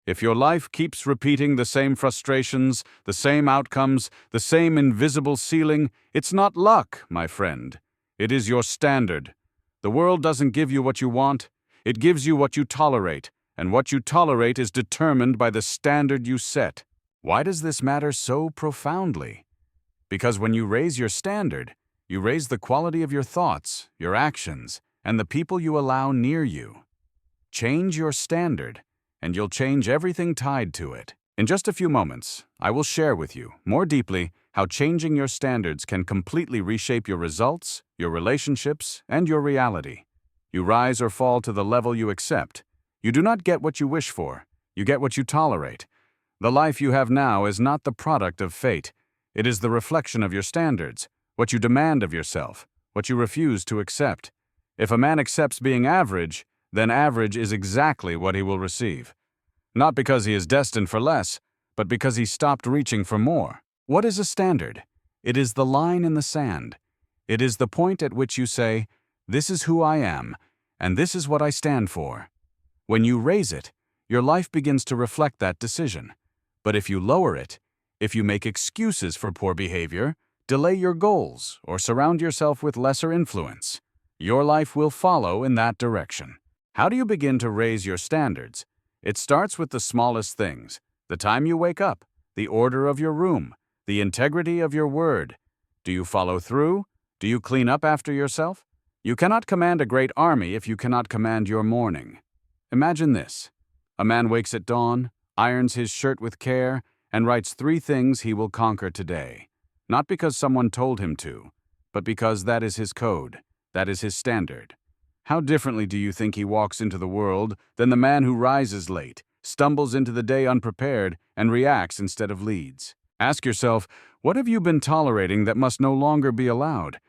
If your life keeps repeating the same frustrations, the same outcomes, the same invisible ceiling, it's not luck, my friend. It is your standard. The world doesn't give you what you want, it gives you what you tolerate, and what you tolerate is determined by the standard you set. Why does this matter so profoundly? Because when you raise your standard, you raise the quality of your thoughts, your actions, and the people you allow near you. Change your standard, and you'll change everything tied to it. In just a few moments, I will share with you, more deeply, how changing your standards can completely reshape your results, your relationships, and your reality. You rise or fall to the level you accept. You do not get what you wish for. You get what you tolerate. The life you have now is not the product of fate. It is the reflection of your standards, what you demand of yourself, what you refuse to accept. If a man accepts being average, then average is exactly what he will receive. Not because he is destined for less, but because he stopped reaching for more. What is a standard? It is the line in the sand. It is the point at which you say, "This is who I am, and this is what I stand for." When you raise it, your life begins to reflect that decision. But if you lower it, if you make excuses for poor behavior, delay your goals, or surround yourself with lesser influence, your life will follow in that direction. How do you begin to raise your standards? It starts with the smallest things: the time you wake up, the order of your room, the integrity of your word. Do you follow through? Do you clean up after yourself? You cannot command a great army if you cannot command your morning. Imagine this. A man wakes at dawn, irons his shirt with care, and writes 3 things he will conquer today. Not because someone told him to, but because that is his code, that is his standard. How differently do you think he walks into the world than the man who rises late, stumbles into the day unprepared, and reacts instead of leads? Ask yourself, what have you been tolerating that must no longer be allowed?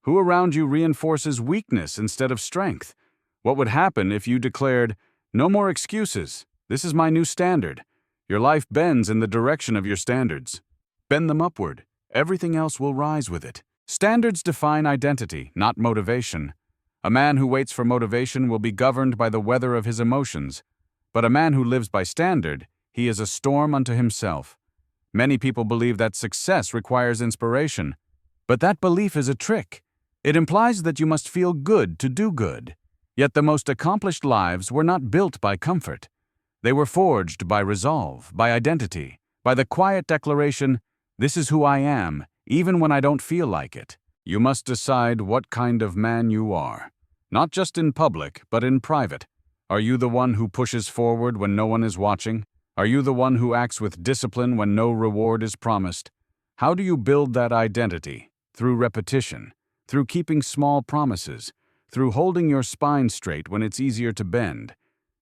Who around you reinforces weakness instead of strength? What would happen if you declared, "No more excuses, this is my new standard"? Your life bends in the direction of your standards. Bend them upward. Everything else will rise with it. Standards define identity, not motivation. A man who waits for motivation will be governed by the weather of his emotions. But a man who lives by standard, he is a storm unto himself. Many people believe that success requires inspiration. But that belief is a trick. It implies that you must feel good to do good. Yet the most accomplished lives were not built by comfort. They were forged by resolve, by identity, by the quiet declaration, "This is who I am, even when I don't feel like it." You must decide what kind of man you are. Not just in public, but in private. Are you the one who pushes forward when no one is watching? Are you the one who acts with discipline when no reward is promised? How do you build that identity? Through repetition, through keeping small promises, through holding your spine straight when it's easier to bend.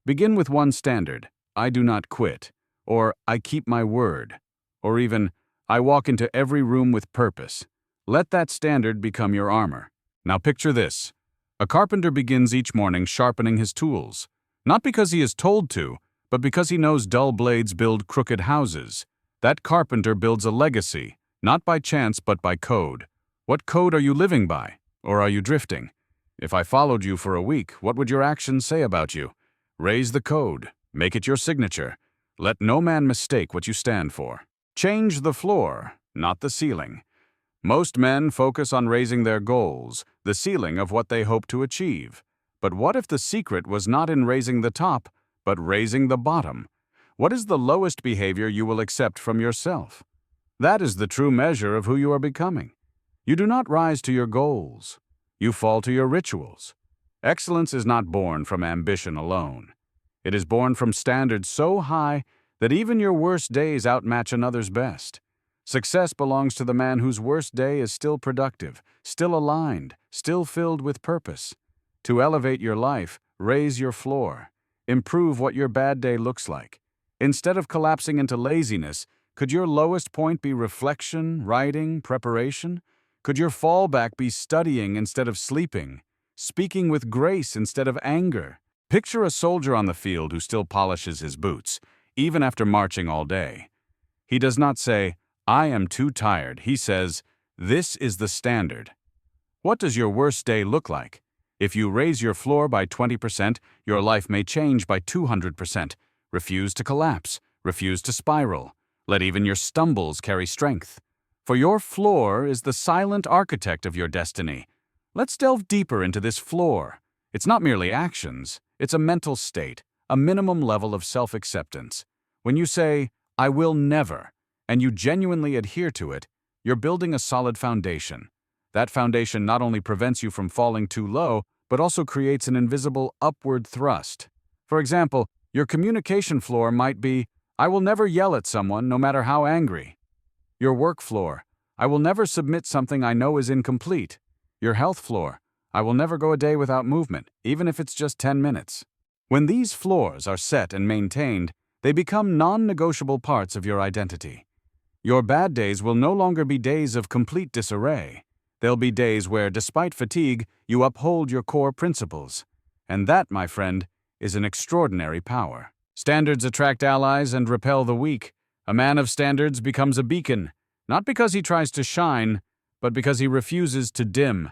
Begin with one standard: I do not quit, or I keep my word, or even I walk into every room with purpose. Let that standard become your armor. Now picture this. A carpenter begins each morning sharpening his tools, not because he is told to, but because he knows dull blades build crooked houses. That carpenter builds a legacy, not by chance but by code. What code are you living by, or are you drifting? If I followed you for a week, what would your actions say about you? Raise the code, make it your signature. Let no man mistake what you stand for. Change the floor, not the ceiling. Most men focus on raising their goals, the ceiling of what they hope to achieve. But what if the secret was not in raising the top, but raising the bottom? What is the lowest behavior you will accept from yourself? That is the true measure of who you are becoming. You do not rise to your goals. You fall to your rituals. Excellence is not born from ambition alone. It is born from standards so high that even your worst days outmatch another's best. Success belongs to the man whose worst day is still productive, still aligned, still filled with purpose. To elevate your life, raise your floor. Improve what your bad day looks like. Instead of collapsing into laziness, could your lowest point be reflection, writing, preparation? Could your fallback be studying instead of sleeping, speaking with grace instead of anger? Picture a soldier on the field who still polishes his boots, even after marching all day. He does not say, "I am too tired." He says, "This is the standard." What does your worst day look like? If you raise your floor by 20%, your life may change by 200%. Refuse to collapse. Refuse to spiral. Let even your stumbles carry strength. For your floor is the silent architect of your destiny. Let's delve deeper into this floor. It's not merely actions, it's a mental state, a minimum level of self-acceptance. When you say, "I will never," and you genuinely adhere to it, you're building a solid foundation. That foundation not only prevents you from falling too low, but also creates an invisible upward thrust. For example, your communication floor might be, "I will never yell at someone, no matter how angry." Your work floor, "I will never submit something I know is incomplete." Your health floor, "I will never go a day without movement, even if it's just 10 minutes. When these floors are set and maintained, they become non-negotiable parts of your identity. Your bad days will no longer be days of complete disarray. They'll be days where, despite fatigue, you uphold your core principles. And that, my friend, is an extraordinary power. Standards attract allies and repel the weak. A man of standards becomes a beacon, not because he tries to shine, but because he refuses to dim.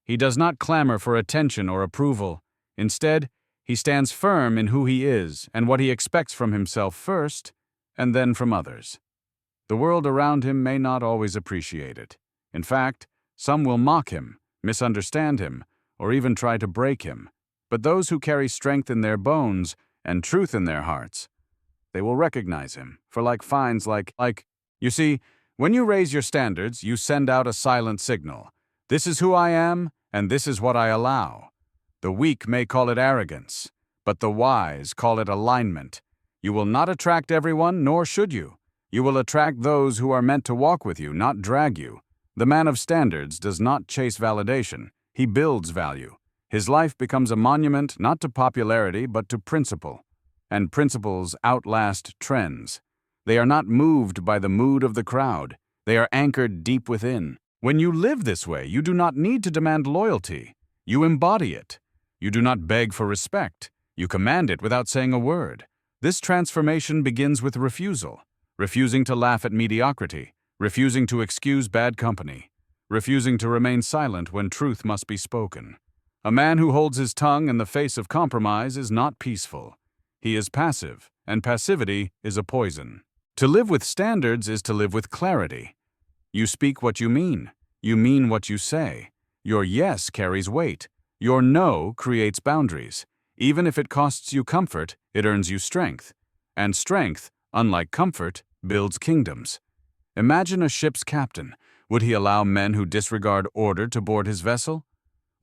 He does not clamor for attention or approval. Instead, he stands firm in who he is and what he expects from himself first, and then from others. The world around him may not always appreciate it. In fact, some will mock him, misunderstand him, or even try to break him. But those who carry strength in their bones and truth in their hearts, they will recognize him, for you see, when you raise your standards, you send out a silent signal. This is who I am, and this is what I allow. The weak may call it arrogance, but the wise call it alignment. You will not attract everyone, nor should you. You will attract those who are meant to walk with you, not drag you. The man of standards does not chase validation. He builds value. His life becomes a monument not to popularity but to principle. And principles outlast trends. They are not moved by the mood of the crowd. They are anchored deep within. When you live this way, you do not need to demand loyalty. You embody it. You do not beg for respect. You command it without saying a word. This transformation begins with refusal. Refusing to laugh at mediocrity. Refusing to excuse bad company. Refusing to remain silent when truth must be spoken. A man who holds his tongue in the face of compromise is not peaceful. He is passive, and passivity is a poison. To live with standards is to live with clarity. You speak what you mean. You mean what you say. Your yes carries weight. Your no creates boundaries. Even if it costs you comfort, it earns you strength. And strength, unlike comfort, builds kingdoms. Imagine a ship's captain. Would he allow men who disregard order to board his vessel?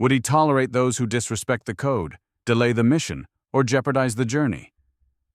Would he tolerate those who disrespect the code, delay the mission, or jeopardize the journey?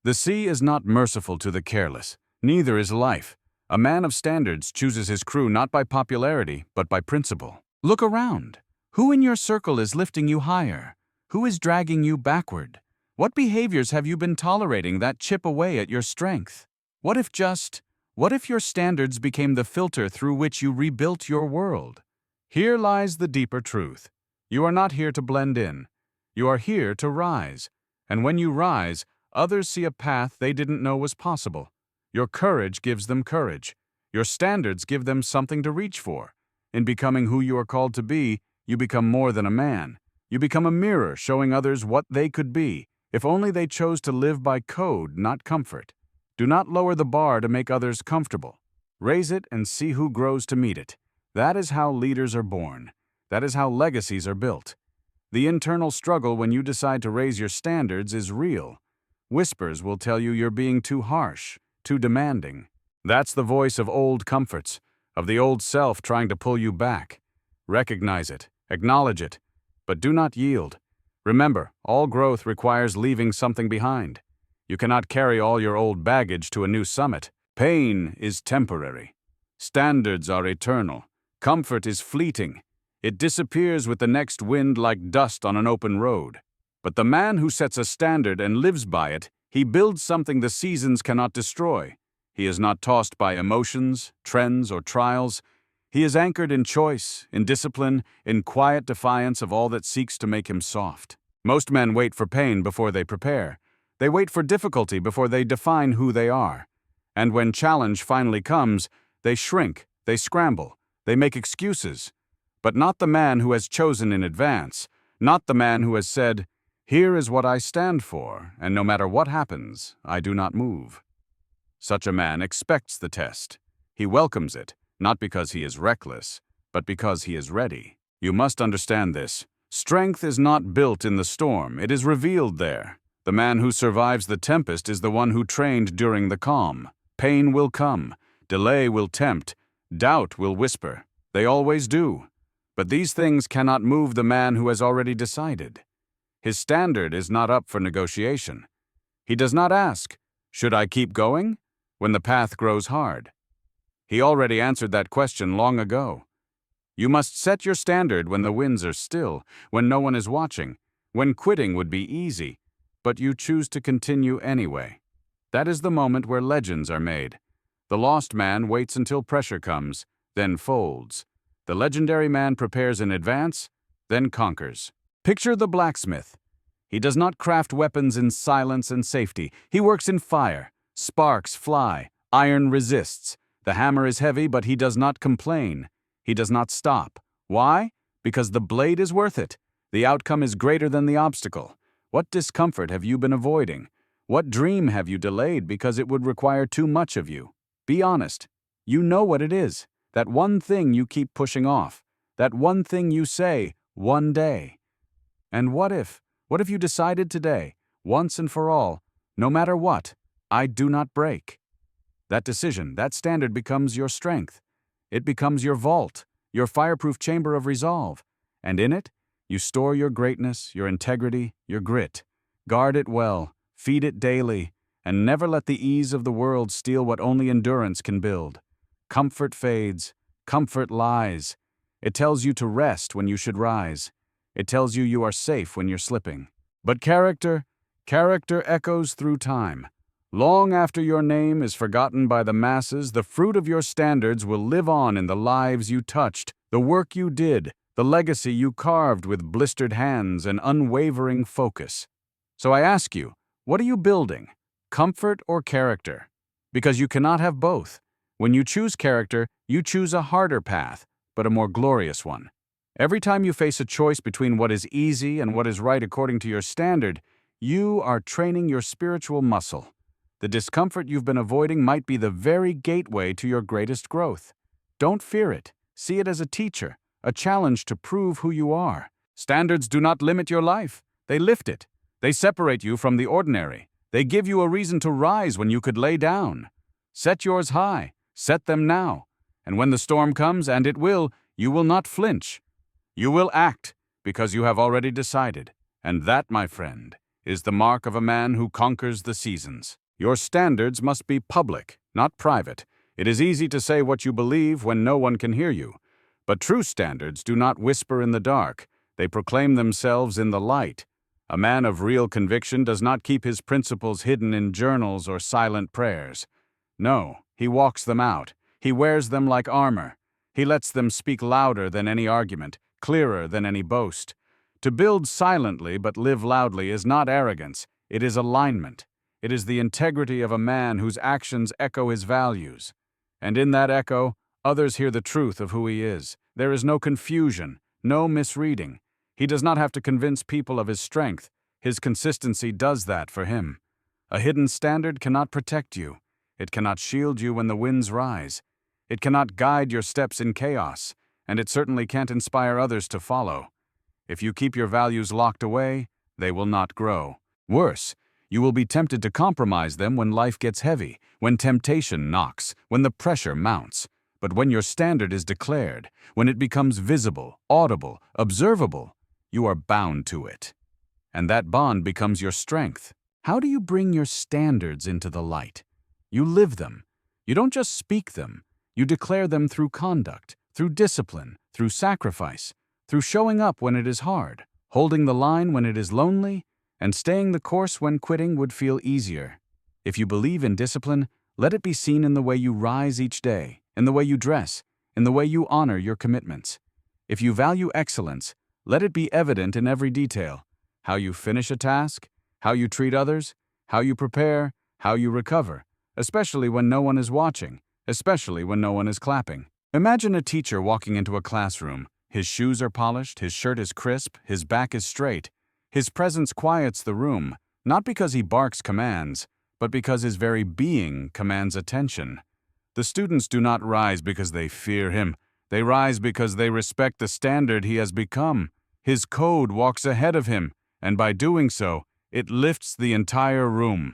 The sea is not merciful to the careless. Neither is life. A man of standards chooses his crew not by popularity, but by principle. Look around. Who in your circle is lifting you higher? Who is dragging you backward? What behaviors have you been tolerating that chip away at your strength? What if your standards became the filter through which you rebuilt your world? Here lies the deeper truth. You are not here to blend in. You are here to rise. And when you rise, others see a path they didn't know was possible. Your courage gives them courage. Your standards give them something to reach for. In becoming who you are called to be, you become more than a man. You become a mirror showing others what they could be, if only they chose to live by code, not comfort. Do not lower the bar to make others comfortable. Raise it and see who grows to meet it. That is how leaders are born. That is how legacies are built. The internal struggle when you decide to raise your standards is real. Whispers will tell you you're being too harsh, too demanding. That's the voice of old comforts, of the old self trying to pull you back. Recognize it, acknowledge it, but do not yield. Remember, all growth requires leaving something behind. You cannot carry all your old baggage to a new summit. Pain is temporary. Standards are eternal. Comfort is fleeting. It disappears with the next wind like dust on an open road. But the man who sets a standard and lives by it, he builds something the seasons cannot destroy. He is not tossed by emotions, trends, or trials. He is anchored in choice, in discipline, in quiet defiance of all that seeks to make him soft. Most men wait for pain before they prepare. They wait for difficulty before they define who they are. And when challenge finally comes, they shrink, they scramble, they make excuses. But not the man who has chosen in advance, not the man who has said, Here is what I stand for, and no matter what happens, I do not move. Such a man expects the test. He welcomes it, not because he is reckless, but because he is ready. You must understand this. Strength is not built in the storm, it is revealed there. The man who survives the tempest is the one who trained during the calm. Pain will come, delay will tempt, doubt will whisper. They always do. But these things cannot move the man who has already decided. His standard is not up for negotiation. He does not ask, "Should I keep going?" when the path grows hard. He already answered that question long ago. You must set your standard when the winds are still, when no one is watching, when quitting would be easy, but you choose to continue anyway. That is the moment where legends are made. The lost man waits until pressure comes, then folds. The legendary man prepares in advance, then conquers. Picture the blacksmith. He does not craft weapons in silence and safety. He works in fire. Sparks fly. Iron resists. The hammer is heavy, but he does not complain. He does not stop. Why? Because the blade is worth it. The outcome is greater than the obstacle. What discomfort have you been avoiding? What dream have you delayed because it would require too much of you? Be honest. You know what it is. That one thing you keep pushing off. That one thing you say, one day. And what if you decided today, once and for all, no matter what, I do not break? That decision, that standard becomes your strength. It becomes your vault, your fireproof chamber of resolve. And in it, you store your greatness, your integrity, your grit. Guard it well, feed it daily, and never let the ease of the world steal what only endurance can build. Comfort fades, comfort lies. It tells you to rest when you should rise. It tells you you are safe when you're slipping. But character echoes through time. Long after your name is forgotten by the masses, the fruit of your standards will live on in the lives you touched, the work you did, the legacy you carved with blistered hands and unwavering focus. So I ask you, what are you building? Comfort or character? Because you cannot have both. When you choose character, you choose a harder path, but a more glorious one. Every time you face a choice between what is easy and what is right according to your standard, you are training your spiritual muscle. The discomfort you've been avoiding might be the very gateway to your greatest growth. Don't fear it. See it as a teacher, a challenge to prove who you are. Standards do not limit your life. They lift it. They separate you from the ordinary. They give you a reason to rise when you could lay down. Set yours high. Set them now. And when the storm comes, and it will, you will not flinch. You will act because you have already decided. And that, my friend, is the mark of a man who conquers the seasons. Your standards must be public, not private. It is easy to say what you believe when no one can hear you. But true standards do not whisper in the dark. They proclaim themselves in the light. A man of real conviction does not keep his principles hidden in journals or silent prayers. No, he walks them out. He wears them like armor. He lets them speak louder than any argument, clearer than any boast. To build silently but live loudly is not arrogance. It is alignment. It is the integrity of a man whose actions echo his values. And in that echo, others hear the truth of who he is. There is no confusion, no misreading. He does not have to convince people of his strength. His consistency does that for him. A hidden standard cannot protect you. It cannot shield you when the winds rise. It cannot guide your steps in chaos, and it certainly can't inspire others to follow. If you keep your values locked away, they will not grow. Worse, you will be tempted to compromise them when life gets heavy, when temptation knocks, when the pressure mounts. But when your standard is declared, when it becomes visible, audible, observable, you are bound to it. And that bond becomes your strength. How do you bring your standards into the light? You live them. You don't just speak them. You declare them through conduct, through discipline, through sacrifice, through showing up when it is hard, holding the line when it is lonely, and staying the course when quitting would feel easier. If you believe in discipline, let it be seen in the way you rise each day, in the way you dress, in the way you honor your commitments. If you value excellence, let it be evident in every detail. How you finish a task, how you treat others, how you prepare, how you recover, especially when no one is watching, especially when no one is clapping. Imagine a teacher walking into a classroom. His shoes are polished, his shirt is crisp, his back is straight. His presence quiets the room, not because he barks commands, but because his very being commands attention. The students do not rise because they fear him. They rise because they respect the standard he has become. His code walks ahead of him, and by doing so, it lifts the entire room.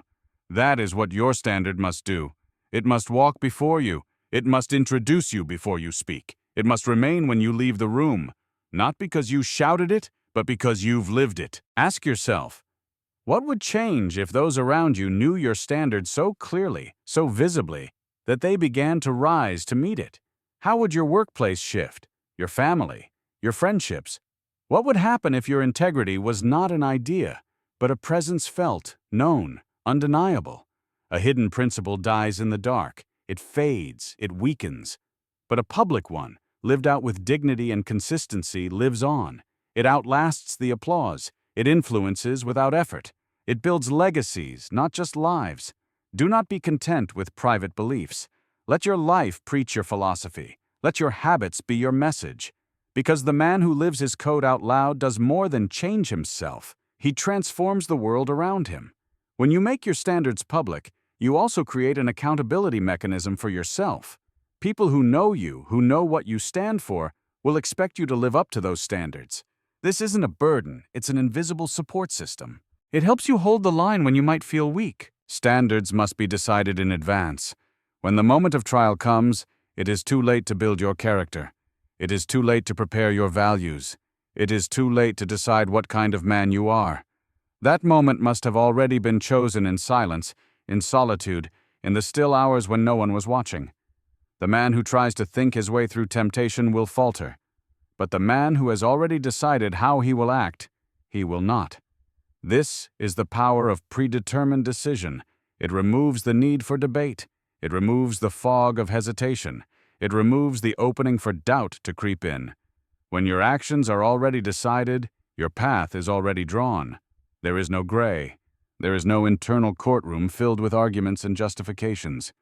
That is what your standard must do. It must walk before you. It must introduce you before you speak. It must remain when you leave the room, not because you shouted it, but because you've lived it. Ask yourself, what would change if those around you knew your standard so clearly, so visibly, that they began to rise to meet it? How would your workplace shift? Your family? Your friendships? What would happen if your integrity was not an idea, but a presence felt, known, undeniable? A hidden principle dies in the dark. It fades, it weakens. But a public one, lived out with dignity and consistency, lives on. It outlasts the applause. It influences without effort. It builds legacies, not just lives. Do not be content with private beliefs. Let your life preach your philosophy. Let your habits be your message. Because the man who lives his code out loud does more than change himself. He transforms the world around him. When you make your standards public, you also create an accountability mechanism for yourself. People who know you, who know what you stand for, will expect you to live up to those standards. This isn't a burden, it's an invisible support system. It helps you hold the line when you might feel weak. Standards must be decided in advance. When the moment of trial comes, it is too late to build your character. It is too late to prepare your values. It is too late to decide what kind of man you are. That moment must have already been chosen in silence, in solitude, in the still hours when no one was watching. The man who tries to think his way through temptation will falter. But the man who has already decided how he will act, he will not. This is the power of predetermined decision. It removes the need for debate. It removes the fog of hesitation. It removes the opening for doubt to creep in. When your actions are already decided, your path is already drawn. There is no gray. There is no internal courtroom filled with arguments and justifications.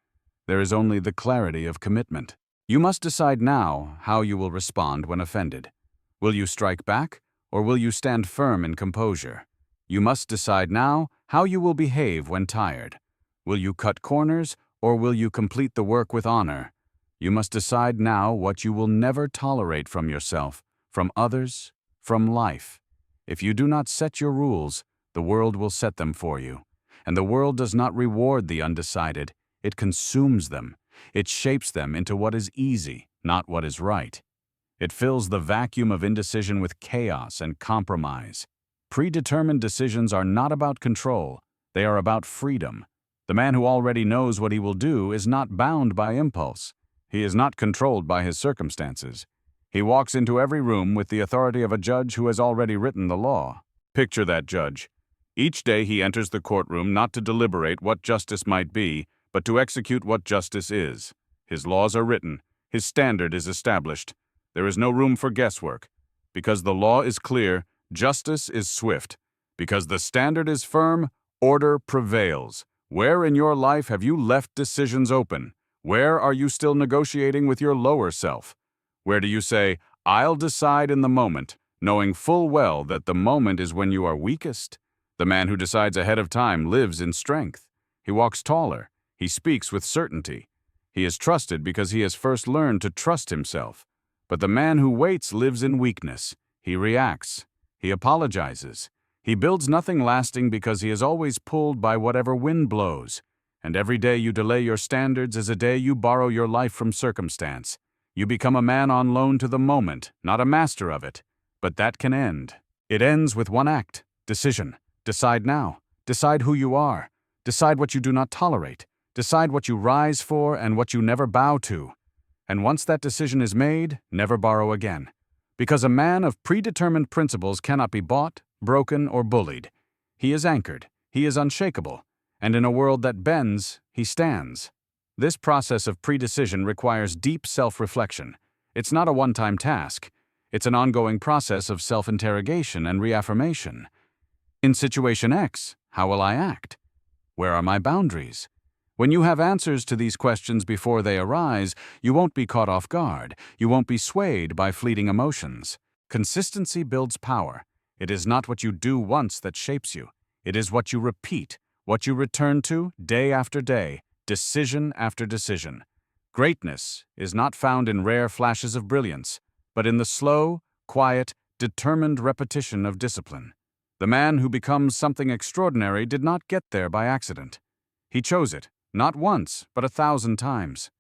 There is only the clarity of commitment. You must decide now how you will respond when offended. Will you strike back, or will you stand firm in composure? You must decide now how you will behave when tired. Will you cut corners, or will you complete the work with honor? You must decide now what you will never tolerate from yourself, from others, from life. If you do not set your rules, the world will set them for you. And the world does not reward the undecided. It consumes them. It shapes them into what is easy, not what is right. It fills the vacuum of indecision with chaos and compromise. Predetermined decisions are not about control. They are about freedom. The man who already knows what he will do is not bound by impulse. He is not controlled by his circumstances. He walks into every room with the authority of a judge who has already written the law. Picture that judge. Each day he enters the courtroom not to deliberate what justice might be, but to execute what justice is. His laws are written. His standard is established. There is no room for guesswork. Because the law is clear, justice is swift. Because the standard is firm, order prevails. Where in your life have you left decisions open? Where are you still negotiating with your lower self? Where do you say, "I'll decide in the moment," knowing full well that the moment is when you are weakest? The man who decides ahead of time lives in strength. He walks taller. He speaks with certainty. He is trusted because he has first learned to trust himself. But the man who waits lives in weakness. He reacts. He apologizes. He builds nothing lasting because he is always pulled by whatever wind blows. And every day you delay your standards is a day you borrow your life from circumstance. You become a man on loan to the moment, not a master of it. But that can end. It ends with one act: decision. Decide now. Decide who you are. Decide what you do not tolerate. Decide what you rise for and what you never bow to. And once that decision is made, never borrow again. Because a man of predetermined principles cannot be bought, broken, or bullied. He is anchored. He is unshakable. And in a world that bends, he stands. This process of predecision requires deep self-reflection. It's not a one-time task. It's an ongoing process of self-interrogation and reaffirmation. In situation X, how will I act? Where are my boundaries? When you have answers to these questions before they arise, you won't be caught off guard. You won't be swayed by fleeting emotions. Consistency builds power. It is not what you do once that shapes you. It is what you repeat, what you return to day after day, decision after decision. Greatness is not found in rare flashes of brilliance, but in the slow, quiet, determined repetition of discipline. The man who becomes something extraordinary did not get there by accident. He chose it, not once, but 1,000 times.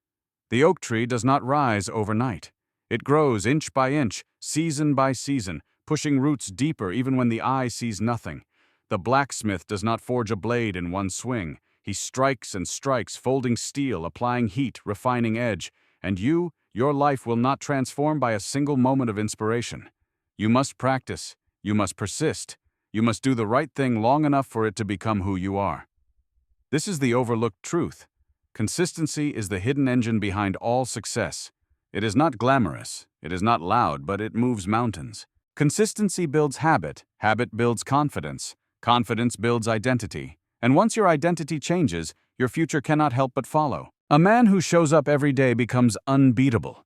The oak tree does not rise overnight. It grows inch by inch, season by season, pushing roots deeper even when the eye sees nothing. The blacksmith does not forge a blade in one swing. He strikes and strikes, folding steel, applying heat, refining edge. And your life will not transform by a single moment of inspiration. You must practice. You must persist. You must do the right thing long enough for it to become who you are. This is the overlooked truth. Consistency is the hidden engine behind all success. It is not glamorous, it is not loud, but it moves mountains. Consistency builds habit, habit builds confidence, confidence builds identity. And once your identity changes, your future cannot help but follow. A man who shows up every day becomes unbeatable.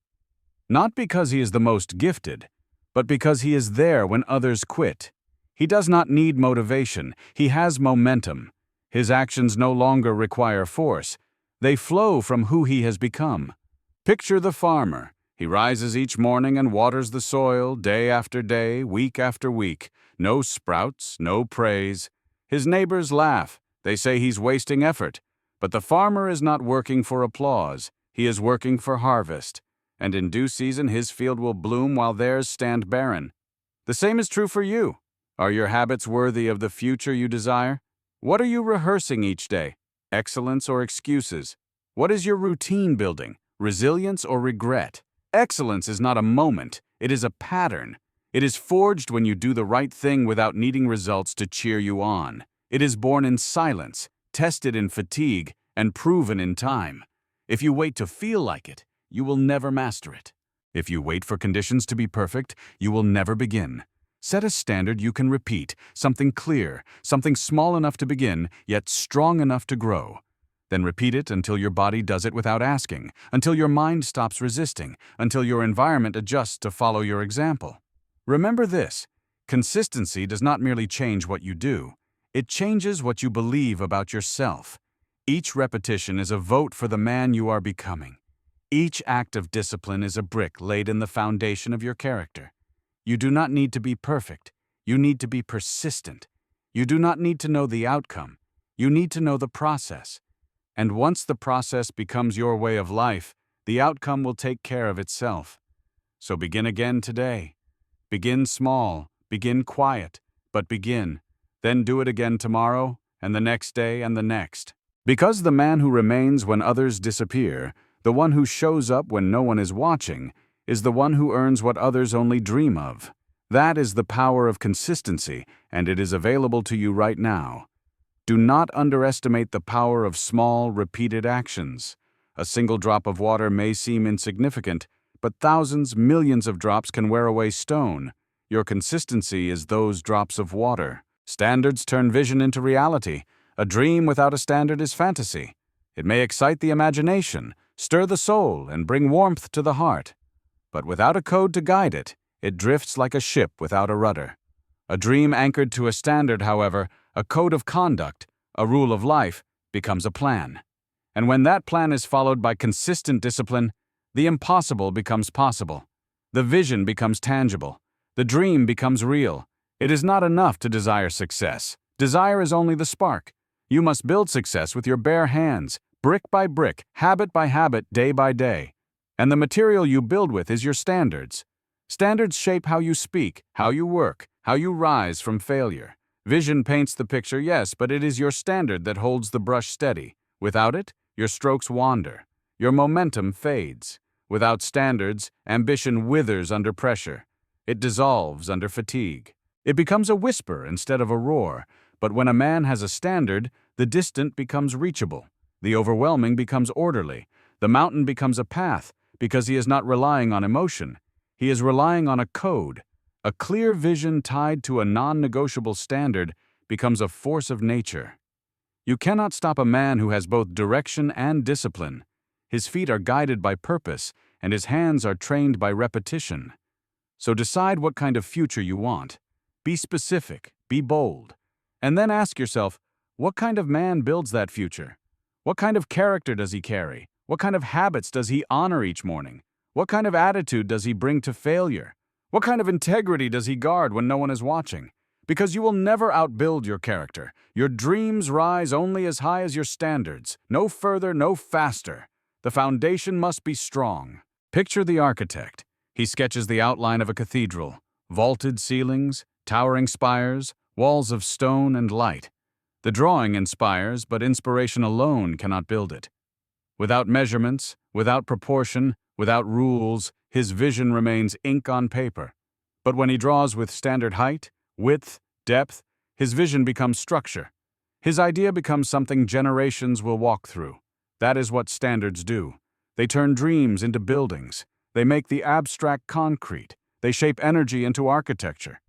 Not because he is the most gifted, but because he is there when others quit. He does not need motivation, he has momentum. His actions no longer require force. They flow from who he has become. Picture the farmer. He rises each morning and waters the soil day after day, week after week. No sprouts, no praise. His neighbors laugh. They say he's wasting effort. But the farmer is not working for applause. He is working for harvest. And in due season his field will bloom while theirs stand barren. The same is true for you. Are your habits worthy of the future you desire? What are you rehearsing each day? Excellence or excuses? What is your routine building? Resilience or regret? Excellence is not a moment, it is a pattern. It is forged when you do the right thing without needing results to cheer you on. It is born in silence, tested in fatigue, and proven in time. If you wait to feel like it, you will never master it. If you wait for conditions to be perfect, you will never begin. Set a standard you can repeat, something clear, something small enough to begin, yet strong enough to grow. Then repeat it until your body does it without asking, until your mind stops resisting, until your environment adjusts to follow your example. Remember this: consistency does not merely change what you do, it changes what you believe about yourself. Each repetition is a vote for the man you are becoming. Each act of discipline is a brick laid in the foundation of your character. You do not need to be perfect, you need to be persistent. You do not need to know the outcome, you need to know the process. And once the process becomes your way of life, the outcome will take care of itself. So begin again today. Begin small, begin quiet, but begin. Then do it again tomorrow, and the next day, and the next. Because the man who remains when others disappear, the one who shows up when no one is watching, is the one who earns what others only dream of. That is the power of consistency, and it is available to you right now. Do not underestimate the power of small, repeated actions. A single drop of water may seem insignificant, but thousands, millions of drops can wear away stone. Your consistency is those drops of water. Standards turn vision into reality. A dream without a standard is fantasy. It may excite the imagination, stir the soul, and bring warmth to the heart. But without a code to guide it, it drifts like a ship without a rudder. A dream anchored to a standard, however, a code of conduct, a rule of life, becomes a plan. And when that plan is followed by consistent discipline, the impossible becomes possible. The vision becomes tangible. The dream becomes real. It is not enough to desire success. Desire is only the spark. You must build success with your bare hands, brick by brick, habit by habit, day by day. And the material you build with is your standards. Standards shape how you speak, how you work, how you rise from failure. Vision paints the picture, yes, but it is your standard that holds the brush steady. Without it, your strokes wander. Your momentum fades. Without standards, ambition withers under pressure. It dissolves under fatigue. It becomes a whisper instead of a roar. But when a man has a standard, the distant becomes reachable. The overwhelming becomes orderly. The mountain becomes a path, because he is not relying on emotion. He is relying on a code. A clear vision tied to a non-negotiable standard becomes a force of nature. You cannot stop a man who has both direction and discipline. His feet are guided by purpose, and his hands are trained by repetition. So decide what kind of future you want. Be specific, be bold. And then ask yourself, what kind of man builds that future? What kind of character does he carry? What kind of habits does he honor each morning? What kind of attitude does he bring to failure? What kind of integrity does he guard when no one is watching? Because you will never outbuild your character. Your dreams rise only as high as your standards. No further, no faster. The foundation must be strong. Picture the architect. He sketches the outline of a cathedral. Vaulted ceilings, towering spires, walls of stone and light. The drawing inspires, but inspiration alone cannot build it. Without measurements, without proportion, without rules, his vision remains ink on paper. But when he draws with standard height, width, depth, his vision becomes structure. His idea becomes something generations will walk through. That is what standards do. They turn dreams into buildings. They make the abstract concrete. They shape energy into architecture.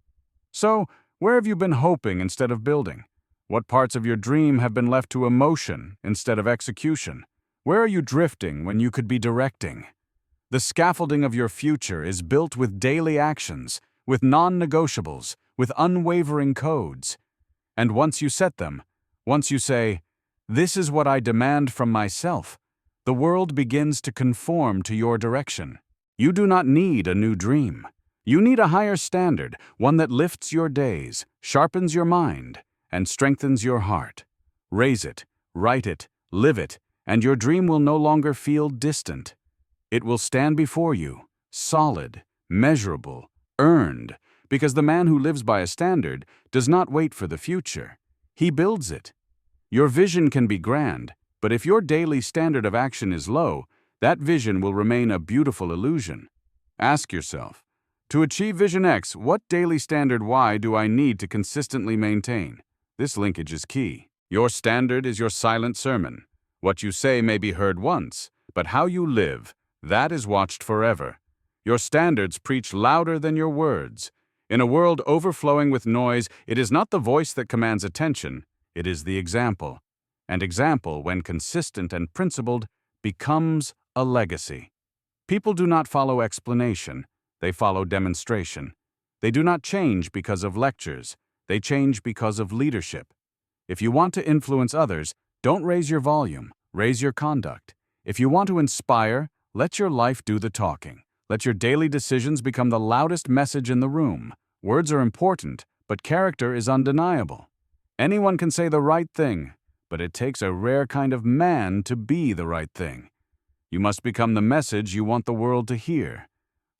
So, where have you been hoping instead of building? What parts of your dream have been left to emotion instead of execution? Where are you drifting when you could be directing? The scaffolding of your future is built with daily actions, with non-negotiables, with unwavering codes. And once you set them, once you say, "This is what I demand from myself," the world begins to conform to your direction. You do not need a new dream. You need a higher standard, one that lifts your days, sharpens your mind, and strengthens your heart. Raise it, write it, live it, and your dream will no longer feel distant. It will stand before you, solid, measurable, earned, because the man who lives by a standard does not wait for the future. He builds it. Your vision can be grand, but if your daily standard of action is low, that vision will remain a beautiful illusion. Ask yourself, to achieve Vision X, what daily standard Y do I need to consistently maintain? This linkage is key. Your standard is your silent sermon. What you say may be heard once, but how you live, that is watched forever. Your standards preach louder than your words. In a world overflowing with noise, it is not the voice that commands attention, it is the example. And example, when consistent and principled, becomes a legacy. People do not follow explanation, they follow demonstration. They do not change because of lectures, they change because of leadership. If you want to influence others, don't raise your volume, raise your conduct. If you want to inspire, let your life do the talking. Let your daily decisions become the loudest message in the room. Words are important, but character is undeniable. Anyone can say the right thing, but it takes a rare kind of man to be the right thing. You must become the message you want the world to hear.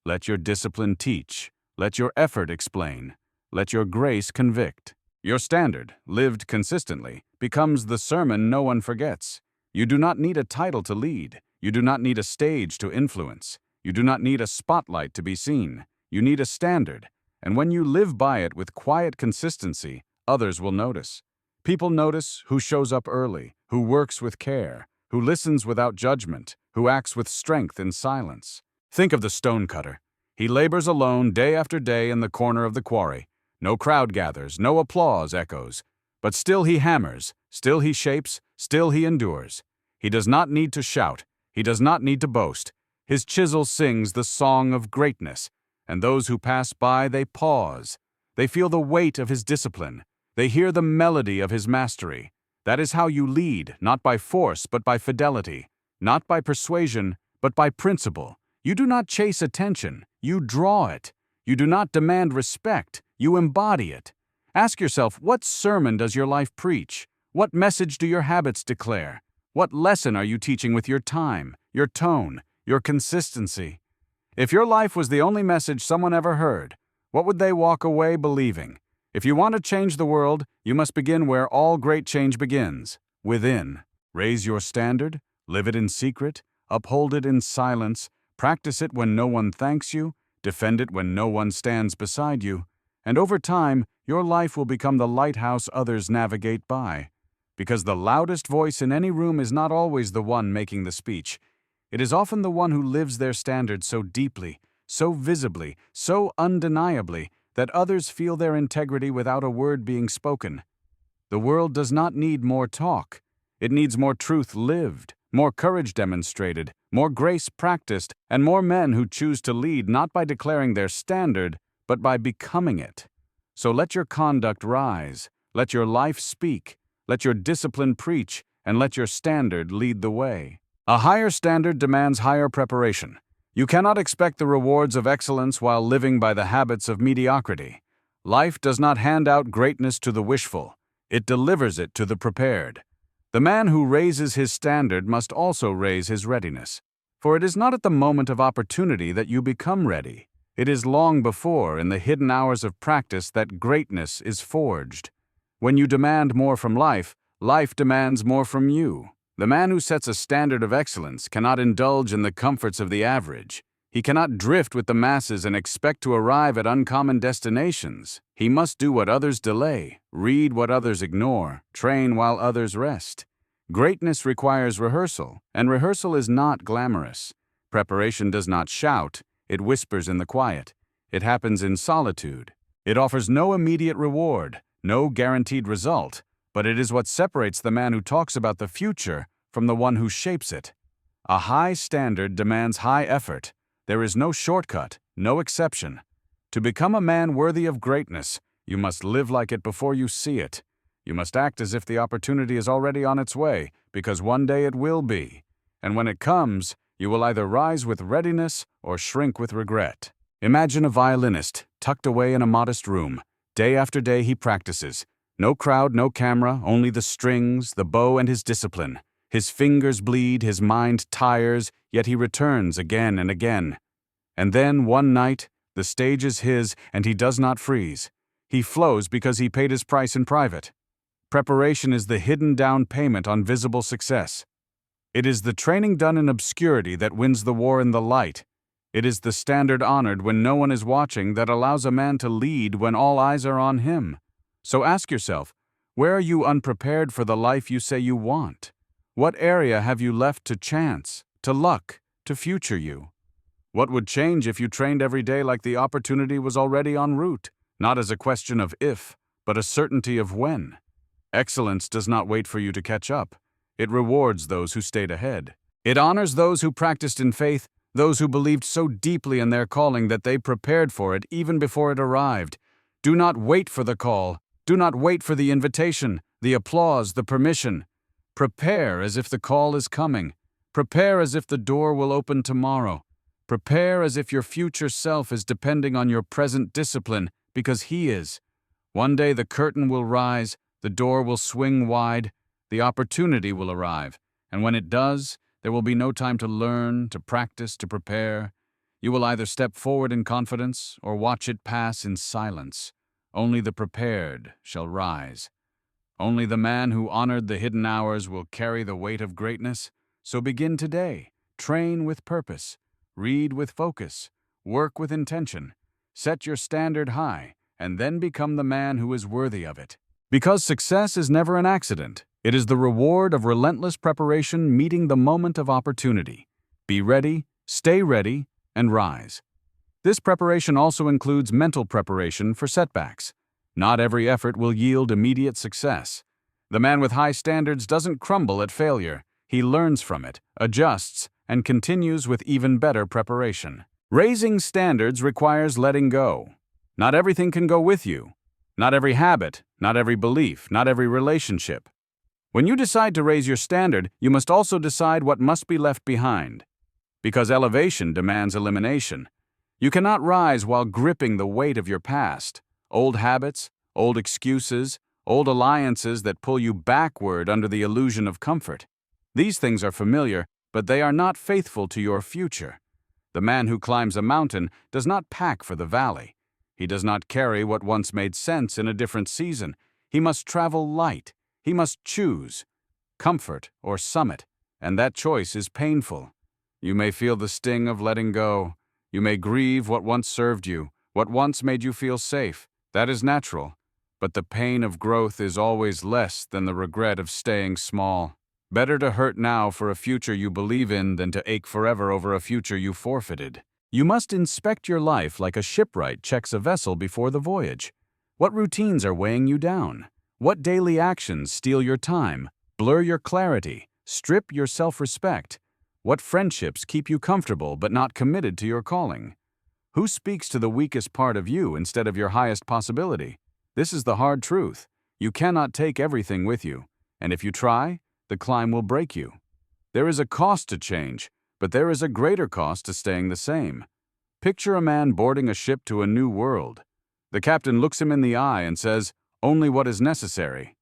Let your discipline teach. Let your effort explain. Let your grace convict. Your standard, lived consistently, becomes the sermon no one forgets. You do not need a title to lead. You do not need a stage to influence. You do not need a spotlight to be seen. You need a standard, and when you live by it with quiet consistency, others will notice. People notice who shows up early, who works with care, who listens without judgment, who acts with strength in silence. Think of the stonecutter. He labors alone day after day in the corner of the quarry. No crowd gathers, no applause echoes. But still he hammers, still he shapes, still he endures. He does not need to shout. He does not need to boast. His chisel sings the song of greatness, and those who pass by, they pause. They feel the weight of his discipline. They hear the melody of his mastery. That is how you lead, not by force, but by fidelity. Not by persuasion, but by principle. You do not chase attention, you draw it. You do not demand respect, you embody it. Ask yourself, what sermon does your life preach? What message do your habits declare? What lesson are you teaching with your time, your tone, your consistency? If your life was the only message someone ever heard, what would they walk away believing? If you want to change the world, you must begin where all great change begins, within. Raise your standard, live it in secret, uphold it in silence, practice it when no one thanks you, defend it when no one stands beside you, and over time, your life will become the lighthouse others navigate by. Because the loudest voice in any room is not always the one making the speech. It is often the one who lives their standard so deeply, so visibly, so undeniably, that others feel their integrity without a word being spoken. The world does not need more talk. It needs more truth lived, more courage demonstrated, more grace practiced, and more men who choose to lead not by declaring their standard, but by becoming it. So let your conduct rise, let your life speak, let your discipline preach, and let your standard lead the way. A higher standard demands higher preparation. You cannot expect the rewards of excellence while living by the habits of mediocrity. Life does not hand out greatness to the wishful, it delivers it to the prepared. The man who raises his standard must also raise his readiness. For it is not at the moment of opportunity that you become ready. It is long before, in the hidden hours of practice, that greatness is forged. When you demand more from life, life demands more from you. The man who sets a standard of excellence cannot indulge in the comforts of the average. He cannot drift with the masses and expect to arrive at uncommon destinations. He must do what others delay, read what others ignore, train while others rest. Greatness requires rehearsal, and rehearsal is not glamorous. Preparation does not shout, it whispers in the quiet. It happens in solitude. It offers no immediate reward, no guaranteed result, but it is what separates the man who talks about the future from the one who shapes it. A high standard demands high effort. There is no shortcut, no exception. To become a man worthy of greatness, you must live like it before you see it. You must act as if the opportunity is already on its way, because one day it will be. And when it comes, you will either rise with readiness or shrink with regret. Imagine a violinist, tucked away in a modest room. Day after day he practices. No crowd, no camera, only the strings, the bow, and his discipline. His fingers bleed, his mind tires, yet he returns again and again. And then, one night, the stage is his, and he does not freeze. He flows because he paid his price in private. Preparation is the hidden down payment on visible success. It is the training done in obscurity that wins the war in the light. It is the standard honored when no one is watching that allows a man to lead when all eyes are on him. So ask yourself, where are you unprepared for the life you say you want? What area have you left to chance, to luck, to future you? What would change if you trained every day like the opportunity was already en route, not as a question of if, but a certainty of when? Excellence does not wait for you to catch up. It rewards those who stayed ahead. It honors those who practiced in faith, those who believed so deeply in their calling that they prepared for it even before it arrived. Do not wait for the call. Do not wait for the invitation, the applause, the permission. Prepare as if the call is coming. Prepare as if the door will open tomorrow. Prepare as if your future self is depending on your present discipline, because he is. One day the curtain will rise, the door will swing wide, the opportunity will arrive, and when it does, there will be no time to learn, to practice, to prepare. You will either step forward in confidence or watch it pass in silence. Only the prepared shall rise. Only the man who honored the hidden hours will carry the weight of greatness. So begin today. Train with purpose. Read with focus. Work with intention. Set your standard high, and then become the man who is worthy of it. Because success is never an accident. It is the reward of relentless preparation meeting the moment of opportunity. Be ready, stay ready, and rise. This preparation also includes mental preparation for setbacks. Not every effort will yield immediate success. The man with high standards doesn't crumble at failure. He learns from it, adjusts, and continues with even better preparation. Raising standards requires letting go. Not everything can go with you. Not every habit, not every belief, not every relationship. When you decide to raise your standard, you must also decide what must be left behind. Because elevation demands elimination. You cannot rise while gripping the weight of your past. Old habits, old excuses, old alliances that pull you backward under the illusion of comfort. These things are familiar, but they are not faithful to your future. The man who climbs a mountain does not pack for the valley. He does not carry what once made sense in a different season. He must travel light. He must choose comfort or summit, and that choice is painful. You may feel the sting of letting go. You may grieve what once served you, what once made you feel safe. That is natural. But the pain of growth is always less than the regret of staying small. Better to hurt now for a future you believe in than to ache forever over a future you forfeited. You must inspect your life like a shipwright checks a vessel before the voyage. What routines are weighing you down? What daily actions steal your time, blur your clarity, strip your self-respect? What friendships keep you comfortable but not committed to your calling? Who speaks to the weakest part of you instead of your highest possibility? This is the hard truth. You cannot take everything with you, and if you try, the climb will break you. There is a cost to change, but there is a greater cost to staying the same. Picture a man boarding a ship to a new world. The captain looks him in the eye and says, "Only what is necessary."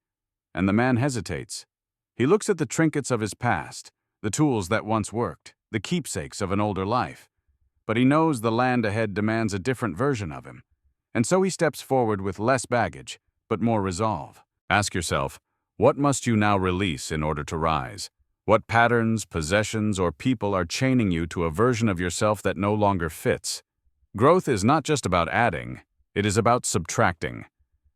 And the man hesitates. He looks at the trinkets of his past, the tools that once worked, the keepsakes of an older life. But he knows the land ahead demands a different version of him. And so he steps forward with less baggage, but more resolve. Ask yourself, what must you now release in order to rise? What patterns, possessions, or people are chaining you to a version of yourself that no longer fits? Growth is not just about adding, it is about subtracting.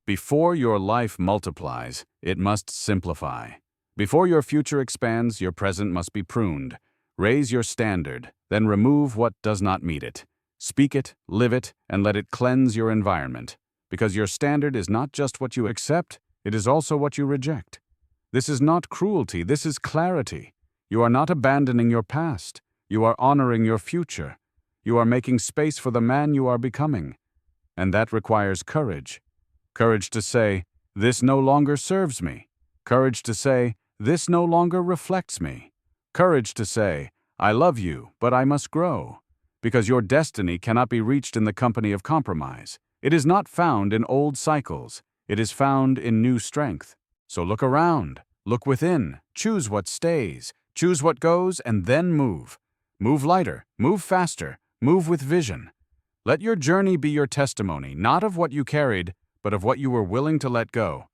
Before your life multiplies, it must simplify. Before your future expands, your present must be pruned. Raise your standard, then remove what does not meet it. Speak it, live it, and let it cleanse your environment. Because your standard is not just what you accept, it is also what you reject. This is not cruelty, this is clarity. You are not abandoning your past. You are honoring your future. You are making space for the man you are becoming. And that requires courage. Courage to say, "This no longer serves me." Courage to say, "This no longer reflects me." Courage to say, "I love you, but I must grow." Because your destiny cannot be reached in the company of compromise. It is not found in old cycles. It is found in new strength. So look around, look within, choose what stays, choose what goes, and then move. Move lighter, move faster, move with vision. Let your journey be your testimony, not of what you carried, but of what you were willing to let go.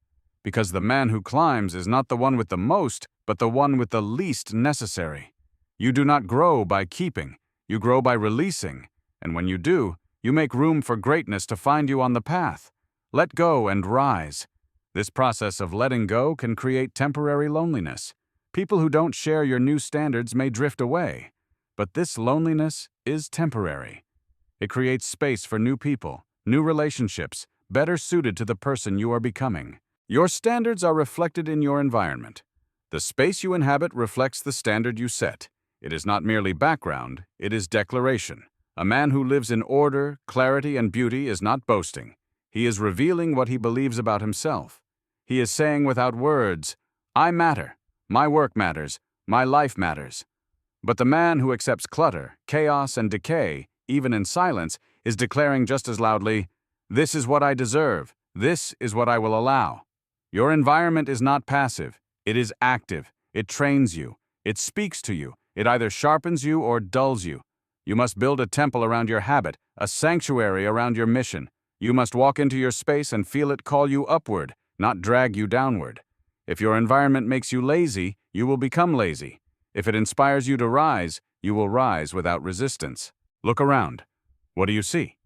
Because the man who climbs is not the one with the most, but the one with the least necessary. You do not grow by keeping, you grow by releasing, and when you do, you make room for greatness to find you on the path. Let go and rise. This process of letting go can create temporary loneliness. People who don't share your new standards may drift away, but this loneliness is temporary. It creates space for new people, new relationships, better suited to the person you are becoming. Your standards are reflected in your environment. The space you inhabit reflects the standard you set. It is not merely background, it is declaration. A man who lives in order, clarity, and beauty is not boasting. He is revealing what he believes about himself. He is saying without words, "I matter, my work matters, my life matters." But the man who accepts clutter, chaos, and decay, even in silence, is declaring just as loudly, "This is what I deserve, this is what I will allow." Your environment is not passive, it is active. It trains you, it speaks to you, it either sharpens you or dulls you. You must build a temple around your habit, a sanctuary around your mission. You must walk into your space and feel it call you upward, not drag you downward. If your environment makes you lazy, you will become lazy. If it inspires you to rise, you will rise without resistance. Look around. What do you see?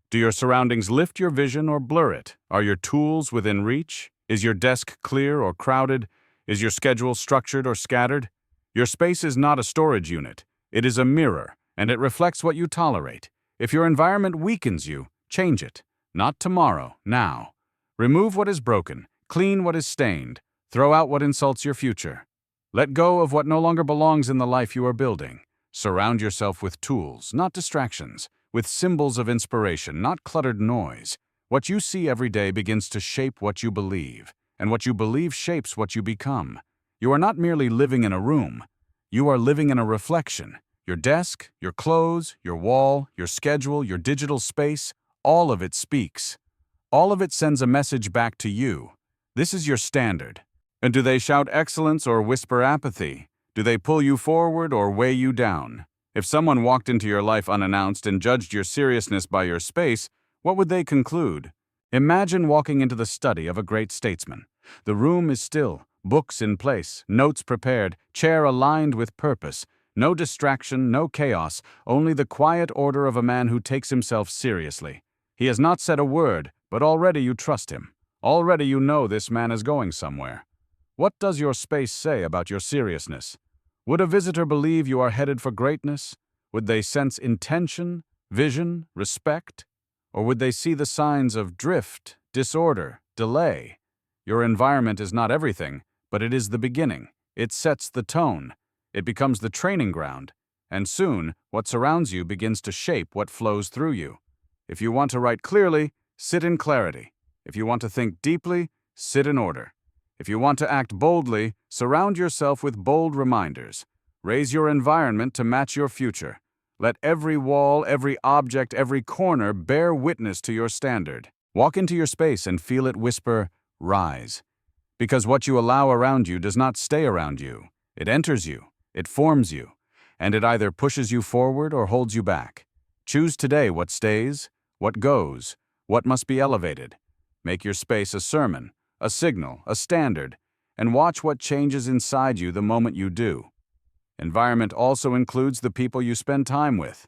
Do your surroundings lift your vision or blur it? Are your tools within reach? Is your desk clear or crowded? Is your schedule structured or scattered? Your space is not a storage unit. It is a mirror, and it reflects what you tolerate. If your environment weakens you, change it. Not tomorrow, now. Remove what is broken, clean what is stained, throw out what insults your future. Let go of what no longer belongs in the life you are building. Surround yourself with tools, not distractions, with symbols of inspiration, not cluttered noise. What you see every day begins to shape what you believe, and what you believe shapes what you become. You are not merely living in a room. You are living in a reflection. Your desk, your clothes, your wall, your schedule, your digital space, all of it speaks. All of it sends a message back to you. This is your standard. And do they shout excellence or whisper apathy? Do they pull you forward or weigh you down? If someone walked into your life unannounced and judged your seriousness by your space, what would they conclude? Imagine walking into the study of a great statesman. The room is still, books in place, notes prepared, chair aligned with purpose. No distraction, no chaos, only the quiet order of a man who takes himself seriously. He has not said a word, but already you trust him. Already you know this man is going somewhere. What does your space say about your seriousness? Would a visitor believe you are headed for greatness? Would they sense intention, vision, respect? Or would they see the signs of drift, disorder, delay? Your environment is not everything, but it is the beginning. It sets the tone. It becomes the training ground. And soon, what surrounds you begins to shape what flows through you. If you want to write clearly, sit in clarity. If you want to think deeply, sit in order. If you want to act boldly, surround yourself with bold reminders. Raise your environment to match your future. Let every wall, every object, every corner bear witness to your standard. Walk into your space and feel it whisper, "Rise." Because what you allow around you does not stay around you. It enters you, it forms you, and it either pushes you forward or holds you back. Choose today what stays, what goes, what must be elevated. Make your space a sermon, a signal, a standard, and watch what changes inside you the moment you do. Environment also includes the people you spend time with.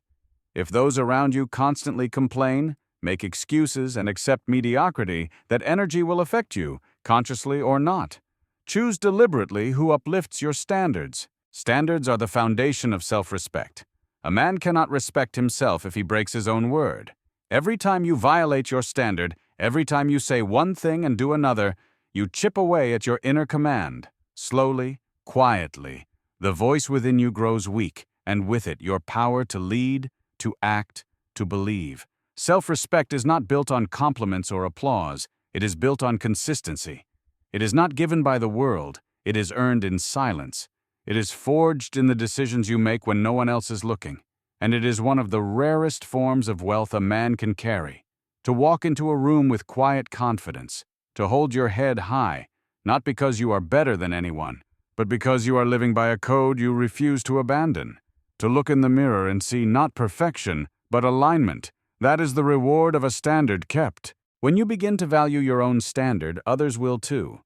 If those around you constantly complain, make excuses, and accept mediocrity, that energy will affect you, consciously or not. Choose deliberately who uplifts your standards. Standards are the foundation of self-respect. A man cannot respect himself if he breaks his own word. Every time you violate your standard, every time you say one thing and do another, you chip away at your inner command. Slowly, quietly, the voice within you grows weak, and with it your power to lead, to act, to believe. Self-respect is not built on compliments or applause. It is built on consistency. It is not given by the world. It is earned in silence. It is forged in the decisions you make when no one else is looking. And it is one of the rarest forms of wealth a man can carry. To walk into a room with quiet confidence. To hold your head high, not because you are better than anyone, but because you are living by a code you refuse to abandon. To look in the mirror and see not perfection, but alignment. That is the reward of a standard kept. When you begin to value your own standard, others will too.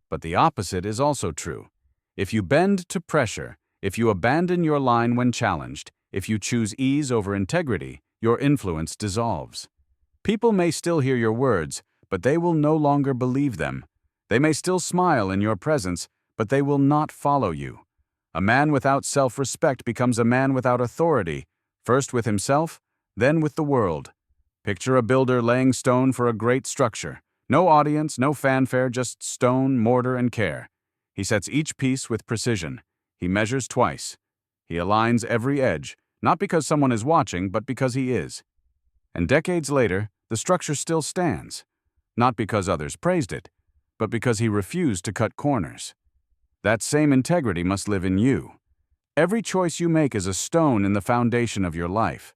But the opposite is also true. If you bend to pressure, if you abandon your line when challenged, if you choose ease over integrity, your influence dissolves. People may still hear your words, but they will no longer believe them. They may still smile in your presence, but they will not follow you. A man without self-respect becomes a man without authority, first with himself, then with the world. Picture a builder laying stone for a great structure. No audience, no fanfare, just stone, mortar, and care. He sets each piece with precision. He measures twice. He aligns every edge, not because someone is watching, but because he is. And decades later, the structure still stands. Not because others praised it, but because he refused to cut corners. That same integrity must live in you. Every choice you make is a stone in the foundation of your life.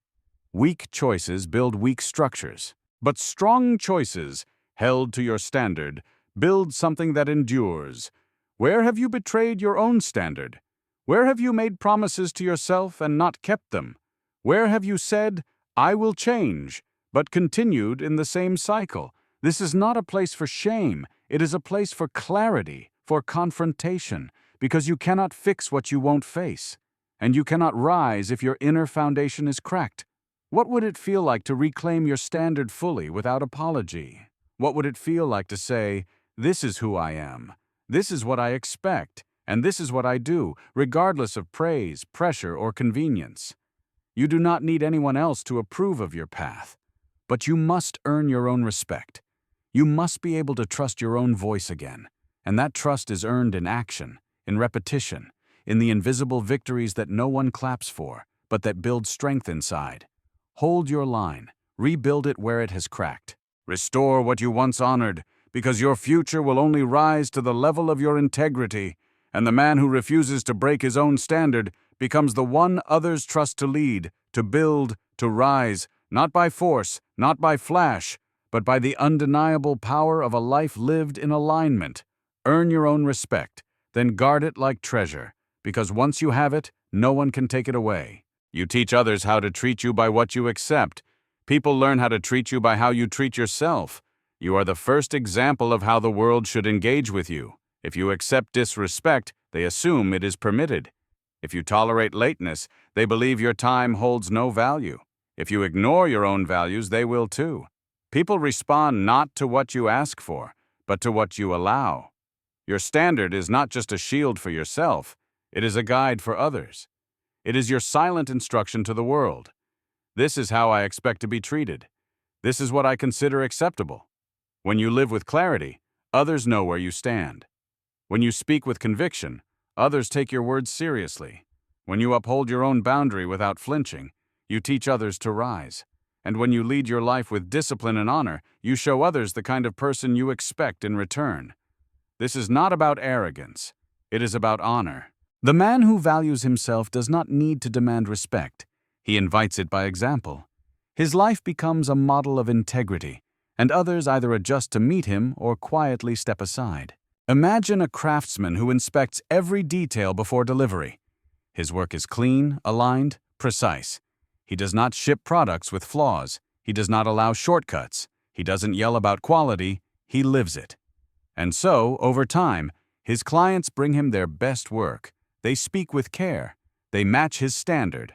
Weak choices build weak structures, but strong choices, held to your standard, build something that endures. Where have you betrayed your own standard? Where have you made promises to yourself and not kept them? Where have you said, "I will change," but continued in the same cycle? This is not a place for shame. It is a place for clarity, for confrontation, because you cannot fix what you won't face, and you cannot rise if your inner foundation is cracked. What would it feel like to reclaim your standard fully without apology? What would it feel like to say, "This is who I am, this is what I expect, and this is what I do," regardless of praise, pressure, or convenience? You do not need anyone else to approve of your path, but you must earn your own respect. You must be able to trust your own voice again, and that trust is earned in action, in repetition, in the invisible victories that no one claps for, but that build strength inside. Hold your line, rebuild it where it has cracked. Restore what you once honored, because your future will only rise to the level of your integrity, and the man who refuses to break his own standard becomes the one others trust to lead, to build, to rise, not by force, not by flash, but by the undeniable power of a life lived in alignment. Earn your own respect, then guard it like treasure, because once you have it, no one can take it away. You teach others how to treat you by what you accept. People learn how to treat you by how you treat yourself. You are the first example of how the world should engage with you. If you accept disrespect, they assume it is permitted. If you tolerate lateness, they believe your time holds no value. If you ignore your own values, they will too. People respond not to what you ask for, but to what you allow. Your standard is not just a shield for yourself, it is a guide for others. It is your silent instruction to the world. This is how I expect to be treated. This is what I consider acceptable. When you live with clarity, others know where you stand. When you speak with conviction, others take your words seriously. When you uphold your own boundary without flinching, you teach others to rise. And when you lead your life with discipline and honor, you show others the kind of person you expect in return. This is not about arrogance. It is about honor. The man who values himself does not need to demand respect. He invites it by example. His life becomes a model of integrity, and others either adjust to meet him or quietly step aside. Imagine a craftsman who inspects every detail before delivery. His work is clean, aligned, precise. He does not ship products with flaws. He does not allow shortcuts. He doesn't yell about quality. He lives it. And so, over time, his clients bring him their best work. They speak with care. They match his standard.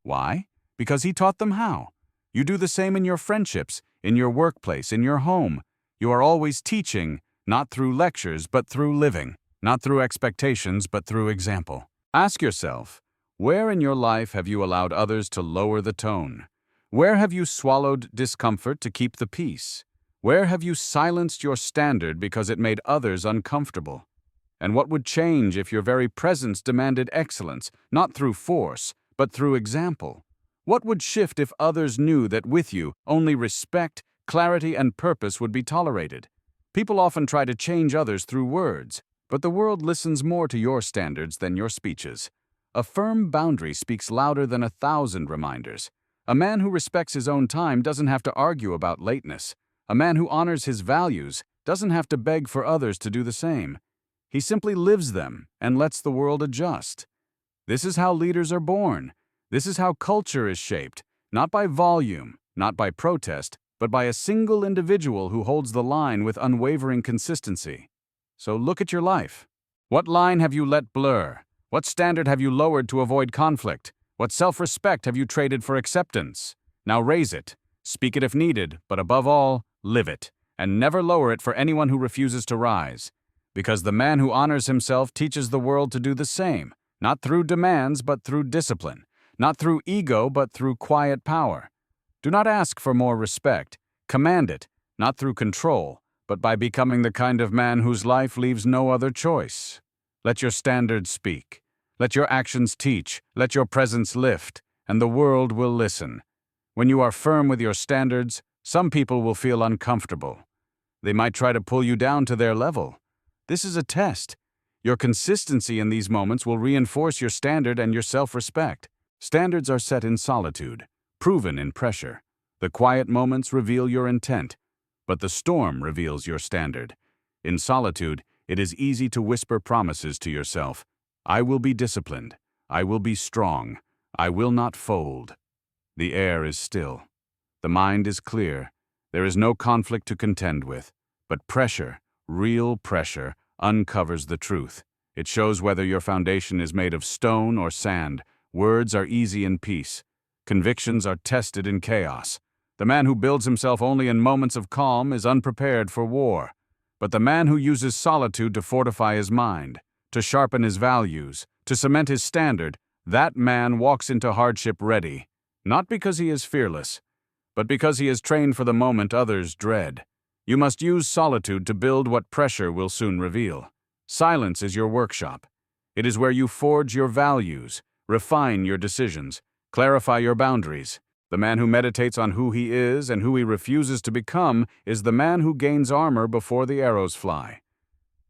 Why? Because he taught them how. You do the same in your friendships, in your workplace, in your home. You are always teaching, not through lectures, but through living, not through expectations, but through example. Ask yourself, where in your life have you allowed others to lower the tone? Where have you swallowed discomfort to keep the peace? Where have you silenced your standard because it made others uncomfortable? And what would change if your very presence demanded excellence, not through force, but through example? What would shift if others knew that with you, only respect, clarity, and purpose would be tolerated? People often try to change others through words, but the world listens more to your standards than your speeches. A firm boundary speaks louder than 1,000 reminders. A man who respects his own time doesn't have to argue about lateness. A man who honors his values doesn't have to beg for others to do the same. He simply lives them and lets the world adjust. This is how leaders are born. This is how culture is shaped, not by volume, not by protest, but by a single individual who holds the line with unwavering consistency. So look at your life. What line have you let blur? What standard have you lowered to avoid conflict? What self-respect have you traded for acceptance? Now raise it. Speak it if needed, but above all, live it. And never lower it for anyone who refuses to rise. Because the man who honors himself teaches the world to do the same, not through demands, but through discipline, not through ego, but through quiet power. Do not ask for more respect. Command it, not through control, but by becoming the kind of man whose life leaves no other choice. Let your standards speak. Let your actions teach. Let your presence lift, and the world will listen. When you are firm with your standards, some people will feel uncomfortable. They might try to pull you down to their level. This is a test. Your consistency in these moments will reinforce your standard and your self-respect. Standards are set in solitude, proven in pressure. The quiet moments reveal your intent, but the storm reveals your standard. In solitude, it is easy to whisper promises to yourself. I will be disciplined. I will be strong. I will not fold. The air is still. The mind is clear. There is no conflict to contend with. But pressure, real pressure, uncovers the truth. It shows whether your foundation is made of stone or sand. Words are easy in peace. Convictions are tested in chaos. The man who builds himself only in moments of calm is unprepared for war. But the man who uses solitude to fortify his mind, to sharpen his values, to cement his standard, that man walks into hardship ready, not because he is fearless, but because he is trained for the moment others dread. You must use solitude to build what pressure will soon reveal. Silence is your workshop. It is where you forge your values, refine your decisions, clarify your boundaries. The man who meditates on who he is and who he refuses to become is the man who gains armor before the arrows fly.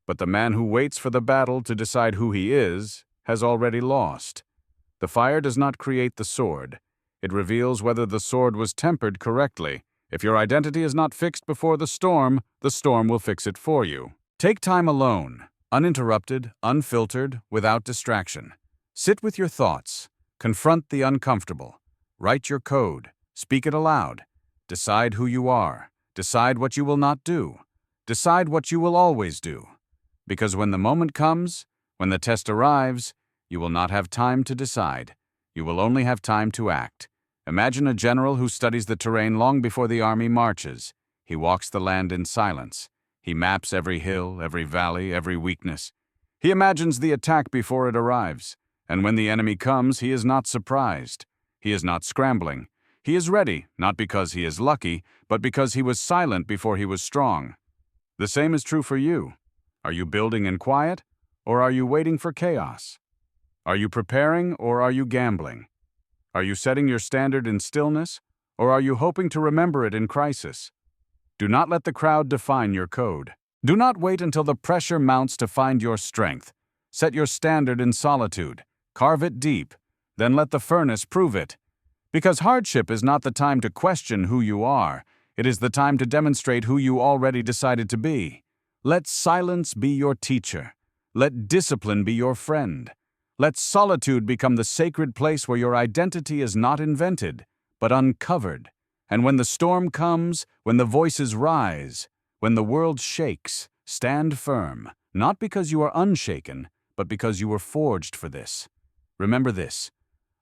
But the man who waits for the battle to decide who he is has already lost. The fire does not create the sword. It reveals whether the sword was tempered correctly. If your identity is not fixed before the storm will fix it for you. Take time alone, uninterrupted, unfiltered, without distraction. Sit with your thoughts. Confront the uncomfortable. Write your code. Speak it aloud. Decide who you are. Decide what you will not do. Decide what you will always do. Because when the moment comes, when the test arrives, you will not have time to decide. You will only have time to act. Imagine a general who studies the terrain long before the army marches. He walks the land in silence. He maps every hill, every valley, every weakness. He imagines the attack before it arrives. And when the enemy comes, he is not surprised. He is not scrambling. He is ready, not because he is lucky, but because he was silent before he was strong. The same is true for you. Are you building in quiet, or are you waiting for chaos? Are you preparing, or are you gambling? Are you setting your standard in stillness, Or are you hoping to remember it in crisis? Do not let the crowd define your code. Do not wait until the pressure mounts to find your strength. Set your standard in solitude. Carve it deep. Then let the furnace prove it. Because hardship is not the time to question who you are. It is the time to demonstrate who you already decided to be. Let silence be your teacher. Let discipline be your friend. Let solitude become the sacred place where your identity is not invented, but uncovered. And when the storm comes, when the voices rise, when the world shakes, stand firm, not because you are unshaken, but because you were forged for this. Remember this: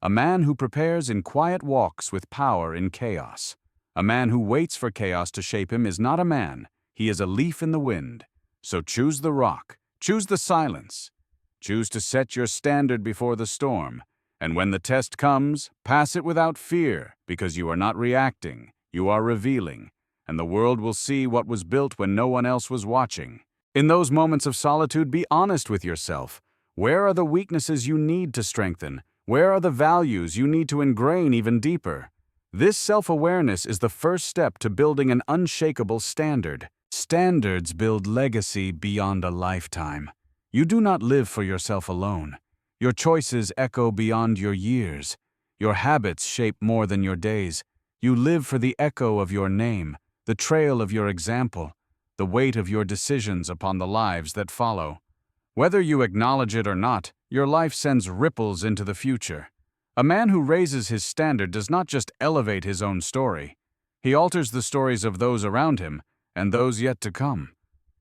a man who prepares in quiet walks with power in chaos. A man who waits for chaos to shape him is not a man, he is a leaf in the wind. So choose the rock, choose the silence. Choose to set your standard before the storm, and when the test comes, pass it without fear, because you are not reacting, you are revealing, and the world will see what was built when no one else was watching. In those moments of solitude, be honest with yourself. Where are the weaknesses you need to strengthen? Where are the values you need to ingrain even deeper? This self-awareness is the first step to building an unshakable standard. Standards build legacy beyond a lifetime. You do not live for yourself alone. Your choices echo beyond your years. Your habits shape more than your days. You live for the echo of your name, the trail of your example, the weight of your decisions upon the lives that follow. Whether you acknowledge it or not, your life sends ripples into the future. A man who raises his standard does not just elevate his own story. He alters the stories of those around him and those yet to come.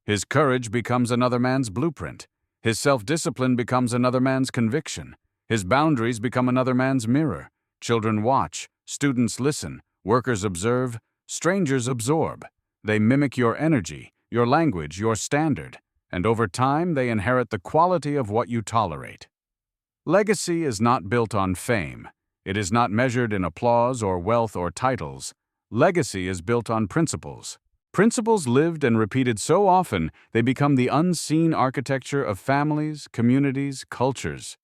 His courage becomes another man's blueprint. His self-discipline becomes another man's conviction. His boundaries become another man's mirror. Children watch, students listen, workers observe, strangers absorb. They mimic your energy, your language, your standard, and over time they inherit the quality of what you tolerate. Legacy is not built on fame. It is not measured in applause or wealth or titles. Legacy is built on principles. Principles lived and repeated so often, they become the unseen architecture of families, communities, cultures.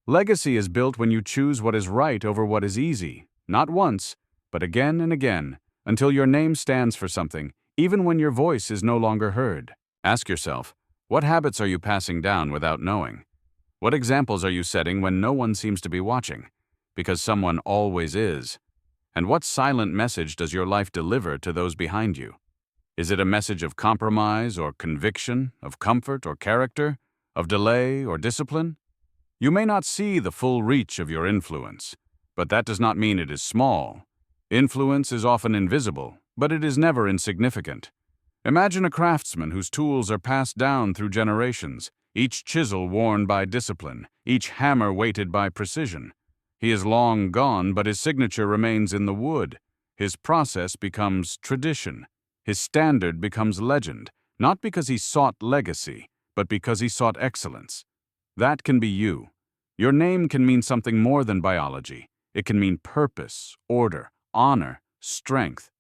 Legacy is built when you choose what is right over what is easy, not once, but again and again, until your name stands for something, even when your voice is no longer heard. Ask yourself, what habits are you passing down without knowing? What examples are you setting when no one seems to be watching? Because someone always is. And what silent message does your life deliver to those behind you? Is it a message of compromise or conviction, of comfort or character, of delay or discipline? You may not see the full reach of your influence, but that does not mean it is small. Influence is often invisible, but it is never insignificant. Imagine a craftsman whose tools are passed down through generations, each chisel worn by discipline, each hammer weighted by precision. He is long gone, but his signature remains in the wood. His process becomes tradition. His standard becomes legend, not because he sought legacy, but because he sought excellence. That can be you. Your name can mean something more than biology. It can mean purpose, order, honor, strength.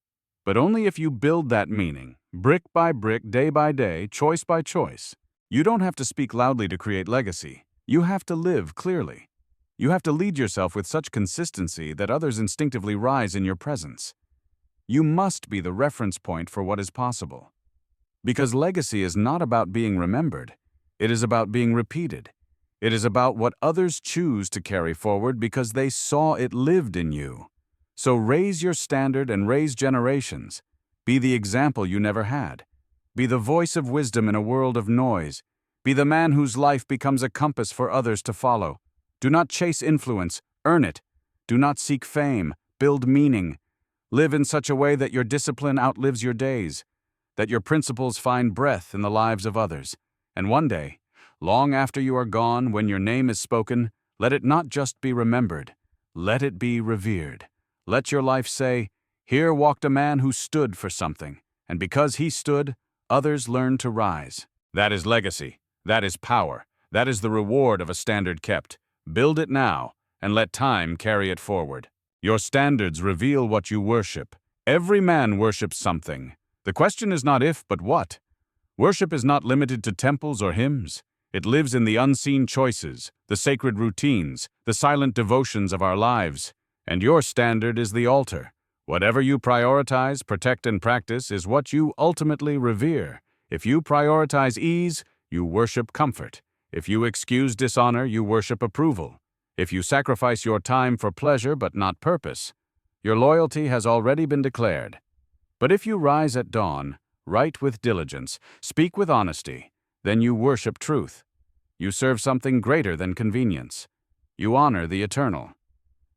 But only if you build that meaning, brick by brick, day by day, choice by choice. You don't have to speak loudly to create legacy. You have to live clearly. You have to lead yourself with such consistency that others instinctively rise in your presence. You must be the reference point for what is possible. Because legacy is not about being remembered. It is about being repeated. It is about what others choose to carry forward because they saw it lived in you. So raise your standard and raise generations. Be the example you never had. Be the voice of wisdom in a world of noise. Be the man whose life becomes a compass for others to follow. Do not chase influence, earn it. Do not seek fame, build meaning. Live in such a way that your discipline outlives your days, that your principles find breath in the lives of others. And one day, long after you are gone, when your name is spoken, let it not just be remembered, let it be revered. Let your life say, "Here walked a man who stood for something, and because he stood, others learned to rise." That is legacy. That is power. That is the reward of a standard kept. Build it now, and let time carry it forward. Your standards reveal what you worship. Every man worships something. The question is not if, but what. Worship is not limited to temples or hymns. It lives in the unseen choices, the sacred routines, the silent devotions of our lives. And your standard is the altar. Whatever you prioritize, protect, and practice is what you ultimately revere. If you prioritize ease, you worship comfort. If you excuse dishonor, you worship approval. If you sacrifice your time for pleasure but not purpose, your loyalty has already been declared. But if you rise at dawn, write with diligence, speak with honesty, then you worship truth. You serve something greater than convenience. You honor the eternal.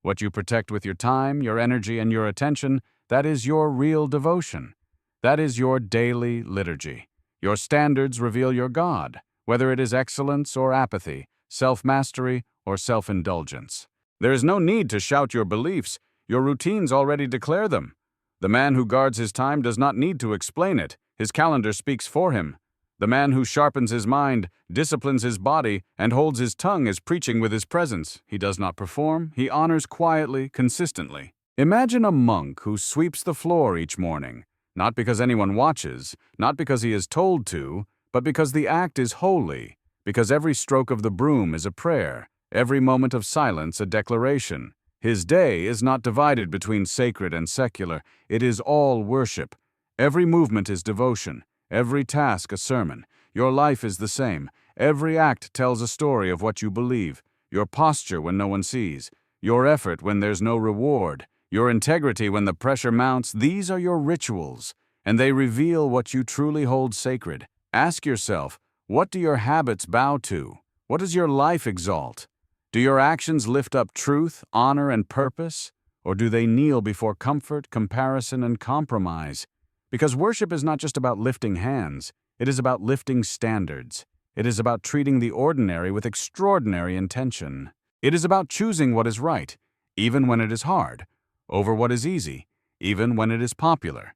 What you protect with your time, your energy, and your attention, that is your real devotion. That is your daily liturgy. Your standards reveal your God, whether it is excellence or apathy, self-mastery or self-indulgence. There is no need to shout your beliefs. Your routines already declare them. The man who guards his time does not need to explain it. His calendar speaks for him. The man who sharpens his mind, disciplines his body, and holds his tongue is preaching with his presence. He does not perform, he honors quietly, consistently. Imagine a monk who sweeps the floor each morning, not because anyone watches, not because he is told to, but because the act is holy, because every stroke of the broom is a prayer, every moment of silence a declaration. His day is not divided between sacred and secular, it is all worship. Every movement is devotion. Every task a sermon. Your life is the same. Every act tells a story of what you believe. Your posture when no one sees. Your effort when there's no reward. Your integrity when the pressure mounts. These are your rituals, and they reveal what you truly hold sacred. Ask yourself, what do your habits bow to? What does your life exalt? Do your actions lift up truth, honor, and purpose? Or do they kneel before comfort, comparison, and compromise? Because worship is not just about lifting hands, it is about lifting standards. It is about treating the ordinary with extraordinary intention. It is about choosing what is right, even when it is hard, over what is easy, even when it is popular.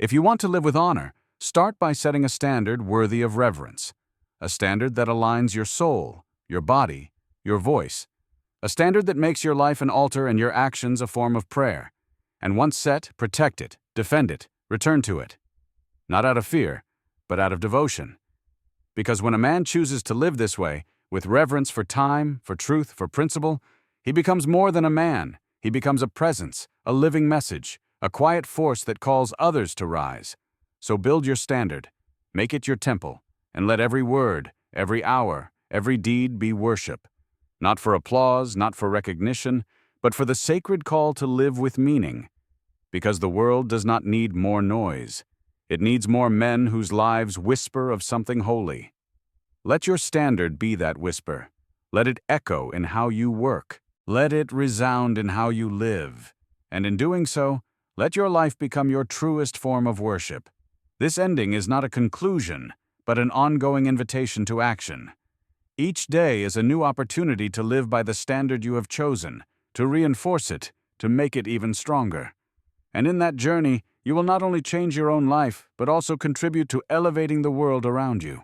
If you want to live with honor, start by setting a standard worthy of reverence, a standard that aligns your soul, your body, your voice, a standard that makes your life an altar and your actions a form of prayer. And once set, protect it, defend it, return to it. Not out of fear, but out of devotion. Because when a man chooses to live this way, with reverence for time, for truth, for principle, he becomes more than a man. He becomes a presence, a living message, a quiet force that calls others to rise. So build your standard, make it your temple, and let every word, every hour, every deed be worship. Not for applause, not for recognition, but for the sacred call to live with meaning. Because the world does not need more noise. It needs more men whose lives whisper of something holy. Let your standard be that whisper. Let it echo in how you work. Let it resound in how you live. And in doing so, let your life become your truest form of worship. This ending is not a conclusion, but an ongoing invitation to action. Each day is a new opportunity to live by the standard you have chosen, to reinforce it, to make it even stronger. And in that journey, you will not only change your own life, but also contribute to elevating the world around you.